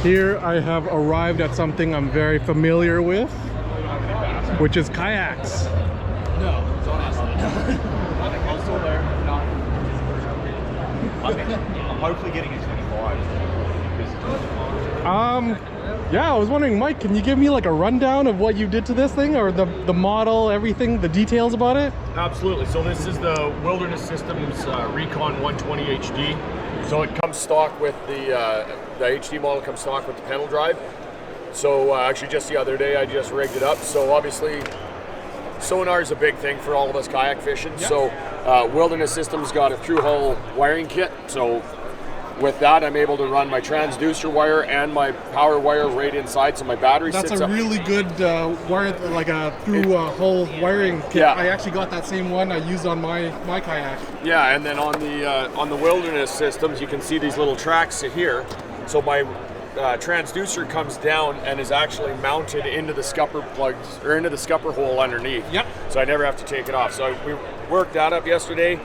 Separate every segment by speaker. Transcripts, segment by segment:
Speaker 1: Here I have arrived at something I'm very familiar with, which is kayaks.
Speaker 2: No, don't ask that. I'm still there. I'm hopefully getting a 25.
Speaker 1: Yeah, I was wondering, Mike, can you give me like a rundown of what you did to this thing, or the model, everything, the details about it?
Speaker 2: Absolutely. So this is the Wilderness Systems Recon 120 HD. So it comes stock with the HD model comes stock with the pedal drive. So actually just the other day I just rigged it up. So obviously sonar is a big thing for all of us kayak fishing. Yep. So Wilderness Systems got a through hull wiring kit. So with that, I'm able to run my transducer wire and my power wire right inside, so my battery sits up.
Speaker 1: That's a really good wire, like a through hull wiring kit.
Speaker 2: Yeah.
Speaker 1: I actually got that same one I used on my kayak.
Speaker 2: Yeah, and then on the Wilderness Systems, you can see these little tracks here. So my transducer comes down and is actually mounted into the scupper plugs, or into the scupper hole underneath.
Speaker 1: Yep.
Speaker 2: So I never have to take it off. So we worked that up yesterday,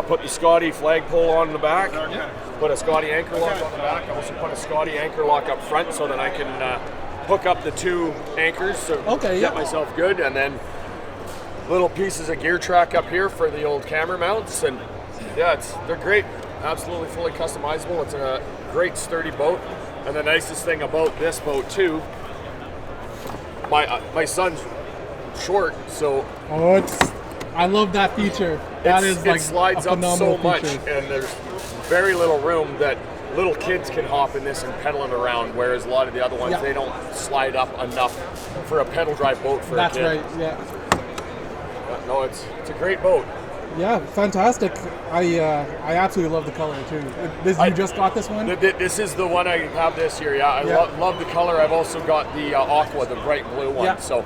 Speaker 2: put the Scotty flagpole on the back.
Speaker 1: Yep.
Speaker 2: Put a Scotty anchor lock on the back. I also put a Scotty anchor lock up front so that I can hook up the two anchors to get myself good. And then little pieces of gear track up here for the old camera mounts. And yeah, they're great. Absolutely fully customizable. It's a great sturdy boat. And the nicest thing about this boat too, my son's short, so
Speaker 1: I love that feature. It
Speaker 2: slides up so much, and there's very little room that little kids can hop in this and pedal it around, whereas a lot of the other ones, they don't slide up enough for a pedal drive boat for a kid.
Speaker 1: That's right, yeah.
Speaker 2: No, it's a great boat.
Speaker 1: Yeah, fantastic. I absolutely love the color too. You just got this one?
Speaker 2: This is the one I have this year, yeah. I love the color. I've also got the aqua, the bright blue one. Yeah. So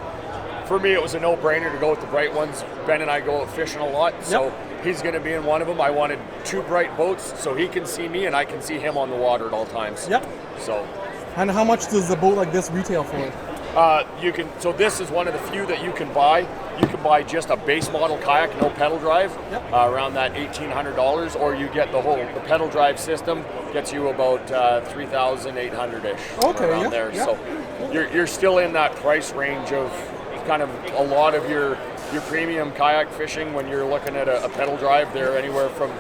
Speaker 2: for me, it was a no-brainer to go with the bright ones. Ben and I go out fishing a lot, so he's going to be in one of them. I wanted two bright boats so he can see me and I can see him on the water at all times.
Speaker 1: Yep.
Speaker 2: So.
Speaker 1: And how much does a boat like this retail for?
Speaker 2: So this is one of the few that you can buy. You can buy just a base model kayak, no pedal drive, around that $1,800, or you get the pedal drive system, gets you about $3,800-ish.
Speaker 1: Okay,
Speaker 2: around there. So you're still in that price range of kind of a lot of your premium kayak fishing. When you're looking at a pedal drive, they're anywhere from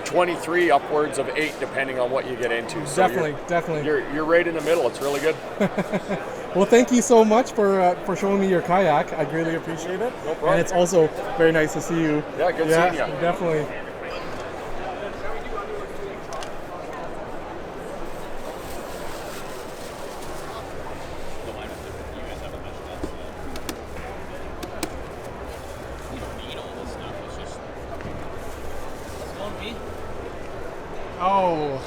Speaker 2: 23 upwards of 8, depending on what you get into. So
Speaker 1: definitely.
Speaker 2: You're right in the middle. It's really good.
Speaker 1: Well, thank you so much for showing me your kayak. I greatly appreciate it.
Speaker 2: No problem.
Speaker 1: And it's also very nice to see you.
Speaker 2: Yeah, good seeing you.
Speaker 1: Definitely. Oh,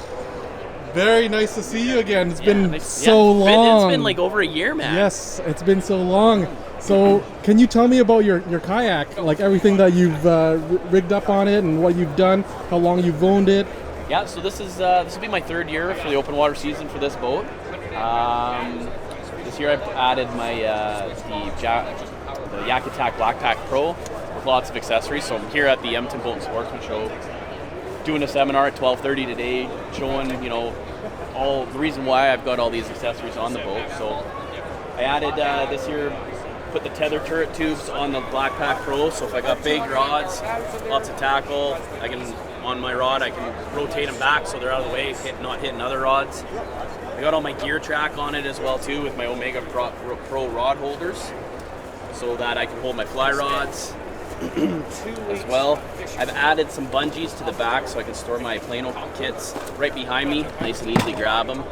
Speaker 1: very nice to see you again. It's been so long.
Speaker 3: It's been like over a year, man.
Speaker 1: Yes, it's been so long. So can you tell me about your kayak, like everything that you've rigged up on it and what you've done, how long you've owned it?
Speaker 3: Yeah, so this will be my third year for the open water season for this boat. This year I've added my the Yak Attack Black Pack Pro with lots of accessories. So I'm here at the Edmonton Sportsman show, doing a seminar at 12:30 today, showing all the reason why I've got all these accessories on the boat. So I added this year, put the tether turret tubes on the Black Pack Pro. So if I got big rods, lots of tackle, on my rod I can rotate them back so they're out of the way, not hitting other rods. I got all my gear track on it as well too, with my Omega Pro rod holders, so that I can hold my fly rods as well. I've added some bungees to the back so I can store my Plano kits right behind me, nice and easily grab them.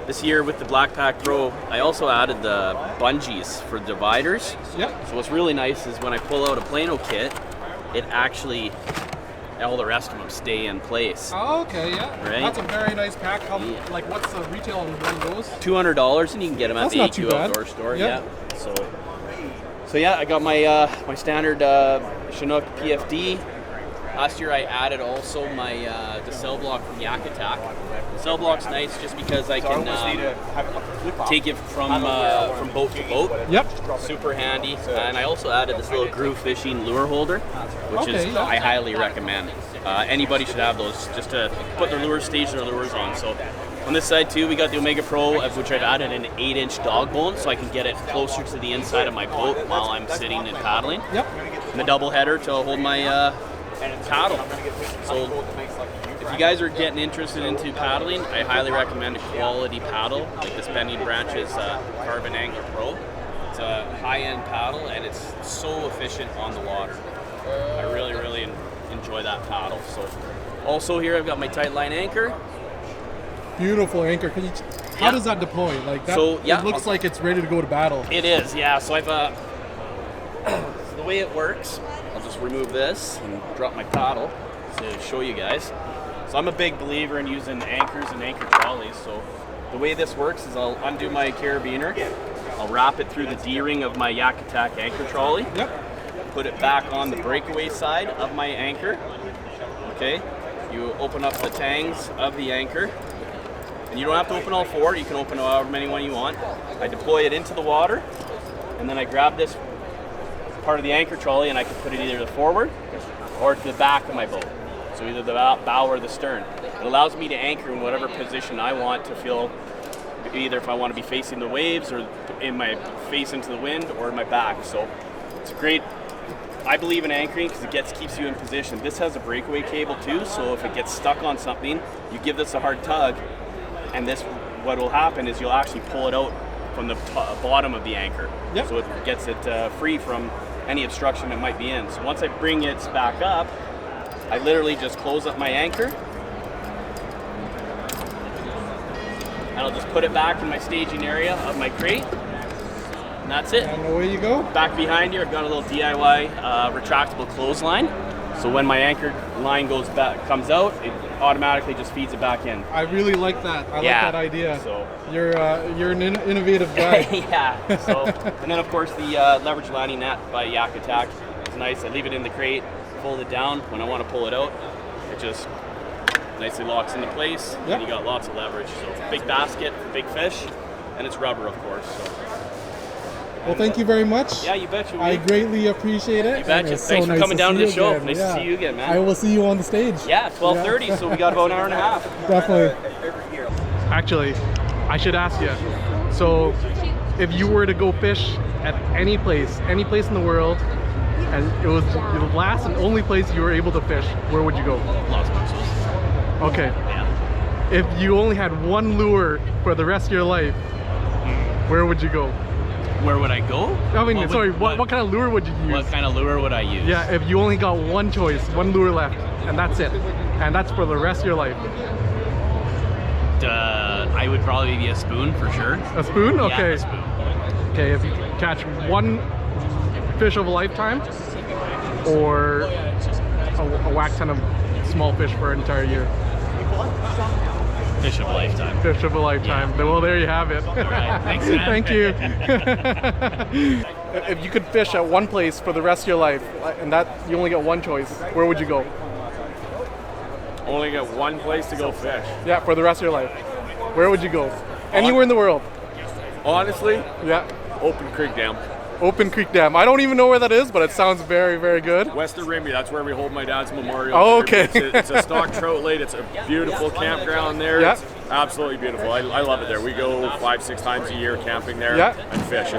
Speaker 3: This year with the Black Pack Pro, I also added the bungees for dividers.
Speaker 1: Yep.
Speaker 3: So what's really nice is when I pull out a Plano kit, it actually, all the rest of them stay in place.
Speaker 1: Oh, okay, yeah.
Speaker 3: Right?
Speaker 1: That's a very nice pack. Like, what's the retail on one of those?
Speaker 3: $200, and you can get them at the AQ Outdoor store.
Speaker 1: Yep.
Speaker 3: Yeah. So yeah, I got my my standard Chinook PFD, Last year I added also my the cell block from Yak Attack. The cell block's nice just because I can take it from boat to boat.
Speaker 1: Yep.
Speaker 3: Super handy. And I also added this little groove fishing lure holder, which is I highly recommend. Anybody should have those just to put their lures, stage their lures on. So on this side too, we got the Omega Pro, of which I've added an 8-inch dog bone so I can get it closer to the inside of my boat while I'm sitting and paddling.
Speaker 1: Yep.
Speaker 3: And the double header to hold my paddle. So if you guys are getting interested into paddling, I highly recommend a quality paddle like this Bending Branches Carbon Angler Pro. It's a high-end paddle and it's so efficient on the water. I really, really enjoy that paddle. So also here I've got my tight line anchor.
Speaker 1: Beautiful anchor. Can you? How does that deploy? Like that?
Speaker 3: So, yeah,
Speaker 1: it looks like it's ready to go to battle.
Speaker 3: It is, yeah. So I've so the way it works, I'll just remove this and drop my paddle to show you guys. So I'm a big believer in using anchors and anchor trolleys. So the way this works is I'll undo my carabiner, I'll wrap it through the D-ring of my Yak Attack anchor trolley.
Speaker 1: Yep.
Speaker 3: Put it back on the breakaway side of my anchor. Okay. You open up the tangs of the anchor. And you don't have to open all four, you can open however many one you want. I deploy it into the water, and then I grab this part of the anchor trolley and I can put it either to the forward or to the back of my boat. So either the bow or the stern. It allows me to anchor in whatever position I want to feel, either if I want to be facing the waves or in my face into the wind or in my back. So it's great. I believe in anchoring because it keeps you in position. This has a breakaway cable too, so if it gets stuck on something, you give this a hard tug, and this, what will happen is you'll actually pull it out from the bottom of the anchor.
Speaker 1: Yep.
Speaker 3: So it gets it free from any obstruction that might be in. So once I bring it back up, I literally just close up my anchor. And I'll just put it back in my staging area of my crate. And that's it.
Speaker 1: And away you go.
Speaker 3: Back behind here, I've got a little DIY retractable clothesline. So when my anchor line comes out, it automatically just feeds it back in.
Speaker 1: I really like that. I like that idea.
Speaker 3: So
Speaker 1: you're an innovative guy.
Speaker 3: yeah. So and then of course the leverage landing net by Yak Attack is nice. I leave it in the crate, fold it down. When I want to pull it out, it just nicely locks into place.
Speaker 1: Yep.
Speaker 3: And you got lots of leverage. So it's a big basket, big fish, and it's rubber, of course. So.
Speaker 1: Well, thank you very much.
Speaker 3: Yeah, you betcha.
Speaker 1: I greatly appreciate it.
Speaker 3: You betcha. Thanks for coming down to the show. Nice to see you again, man.
Speaker 1: I will see you on the stage.
Speaker 3: Yeah, 12:30. So we got about an hour and a half.
Speaker 1: Definitely. Actually, I should ask you. So, if you were to go fish at any place in the world, and it was the last and only place you were able to fish, where would you go?
Speaker 3: Los Musos.
Speaker 1: Okay.
Speaker 3: Yeah.
Speaker 1: If you only had one lure for the rest of your life, where would you go?
Speaker 3: Where would I go?
Speaker 1: I mean, what kind of lure would you use?
Speaker 3: What kind of lure would I use?
Speaker 1: Yeah, if you only got one choice, one lure left, and that's it. And that's for the rest of your life.
Speaker 3: I would probably be a spoon for sure.
Speaker 1: A spoon? Okay.
Speaker 3: Yeah, a spoon.
Speaker 1: Okay, if you catch one fish of a lifetime, or a whack ton of small fish for an entire year.
Speaker 3: Fish of a lifetime.
Speaker 1: Fish of a lifetime.
Speaker 3: Yeah.
Speaker 1: Well, there you have it.
Speaker 3: All right, thanks, man.
Speaker 1: Thank you. If you could fish at one place for the rest of your life, and that you only get one choice, where would you go?
Speaker 2: Only get one place to go fish.
Speaker 1: Yeah, for the rest of your life. Where would you go? Anywhere in the world.
Speaker 2: Honestly,
Speaker 1: Yeah.
Speaker 2: Open Creek Dam.
Speaker 1: Open Creek Dam. I don't even know where that is, but it sounds very, very good.
Speaker 2: West of Rimby, that's where we hold my dad's memorial.
Speaker 1: Oh, okay.
Speaker 2: It's a stock trout lake. It's a beautiful campground there.
Speaker 1: Yeah.
Speaker 2: It's absolutely beautiful. I love it there. We go 5-6 times a year camping there and fish.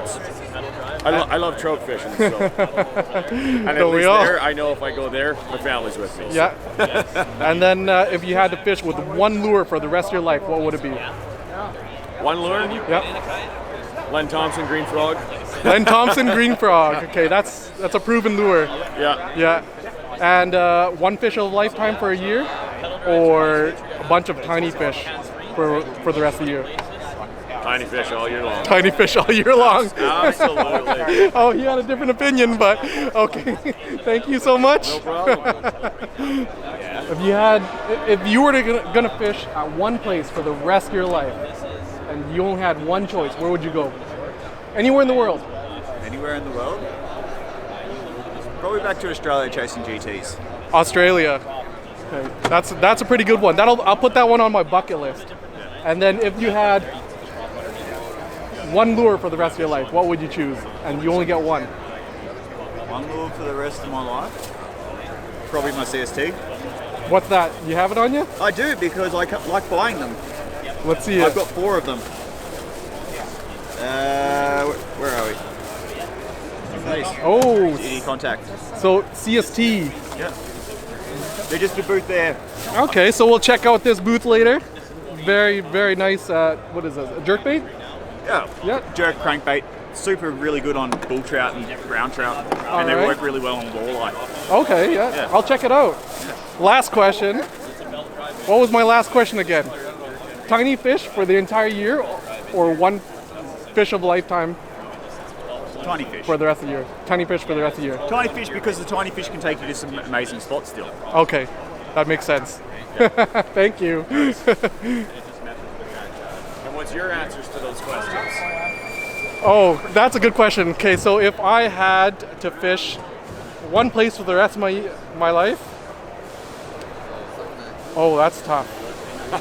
Speaker 2: I love trout fishing. So. And at least there, I know if I go there, my family's with me. So.
Speaker 1: Yeah. And then if you had to fish with one lure for the rest of your life, what would it be?
Speaker 2: One lure?
Speaker 1: Yep.
Speaker 2: Len Thompson Green Frog.
Speaker 1: Len Thompson Green Frog. Okay, that's a proven lure.
Speaker 2: Yeah.
Speaker 1: Yeah. And one fish of a lifetime for a year, or a bunch of tiny fish for the rest of the year?
Speaker 2: Tiny fish all year long.
Speaker 1: Tiny fish all year long.
Speaker 2: Absolutely.
Speaker 1: Oh, he had a different opinion, but okay. Thank you so much.
Speaker 2: No problem.
Speaker 1: If you were gonna fish at one place for the rest of your life, and you only had one choice, where would you go? Anywhere in the world.
Speaker 4: Anywhere in the world? Probably back to Australia chasing GTs.
Speaker 1: Australia. Okay. That's a pretty good one. I'll put that one on my bucket list. And then if you had one lure for the rest of your life, what would you choose? And you only get one.
Speaker 4: One lure for the rest of my life? Probably my CST.
Speaker 1: What's that? You have it on you?
Speaker 4: I do, because I like buying them.
Speaker 1: Let's see it.
Speaker 4: I've got 4 of them. Where are we? Nice.
Speaker 1: Oh,
Speaker 4: CD contact.
Speaker 1: so CST.
Speaker 4: Yeah. They're just a booth there.
Speaker 1: Okay, so we'll check out this booth later. Very, very nice. What is this? A jerkbait?
Speaker 4: Yeah.
Speaker 1: Yeah.
Speaker 4: Jerk crankbait. Super really good on bull trout and brown trout. And they work really well on walleye.
Speaker 1: Okay, yeah. I'll check it out. Last question. What was my last question again? Tiny fish for the entire year or one fish of a lifetime
Speaker 4: Tiny fish.
Speaker 1: for the rest of the year? Tiny fish for the rest of the year.
Speaker 4: Tiny fish, because the tiny fish can take you to some amazing spots still.
Speaker 1: Okay, that makes sense. Thank you.
Speaker 2: And what's your answers to those questions?
Speaker 1: Oh, that's a good question. Okay, so if I had to fish one place for the rest of my life, oh, that's tough.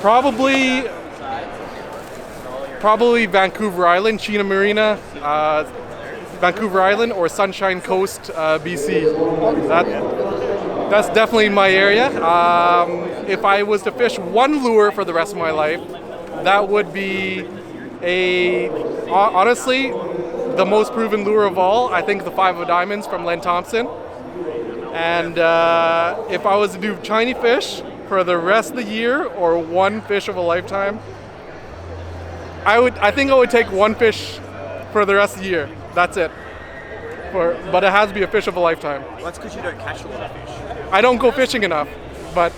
Speaker 1: Probably Vancouver Island, Chena Marina, Vancouver Island, or Sunshine Coast, BC. That's definitely my area. If I was to fish one lure for the rest of my life, that would be honestly, the most proven lure of all, I think the 5 of Diamonds from Len Thompson. And if I was to do tiny fish for the rest of the year or one fish of a lifetime, I think I would take one fish for the rest of the year. That's it. But it has to be a fish of a lifetime.
Speaker 4: Well, that's because you don't catch a lot of fish.
Speaker 1: I don't go fishing enough, but